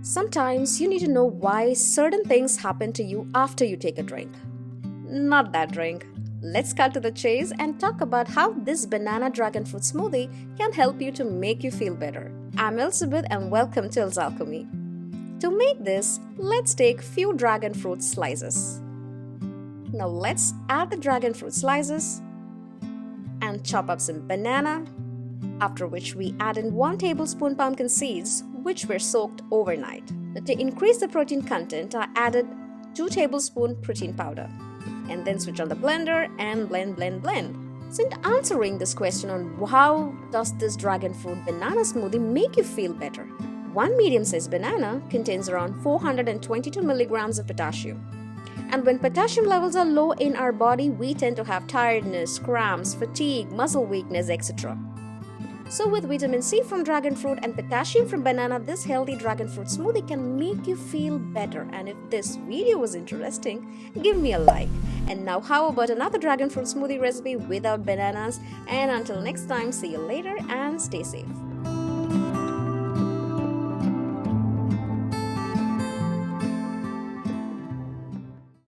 Sometimes you need to know why certain things happen to you after you take a drink. Not that drink. Let's cut to the chase and talk about how this banana dragon fruit smoothie can help you to make you feel better. I'm Elizabeth and welcome to Alchemy. To make this, let's take few dragon fruit slices. Now let's add the dragon fruit slices and chop up some banana, after which we add in 1 tablespoon pumpkin seeds which were soaked overnight. Now, to increase the protein content, I added 2 tablespoon protein powder and then switch on the blender and blend. So in answering this question on how does this dragon fruit banana smoothie make you feel better, 1 medium-sized banana contains around 422 milligrams of potassium. And when potassium levels are low in our body, we tend to have tiredness, cramps, fatigue, muscle weakness, etc. So with vitamin C from dragon fruit and potassium from banana, this healthy dragon fruit smoothie can make you feel better. And if this video was interesting, give me a like. And now how about another dragon fruit smoothie recipe without bananas? And until next time, see you later and stay safe.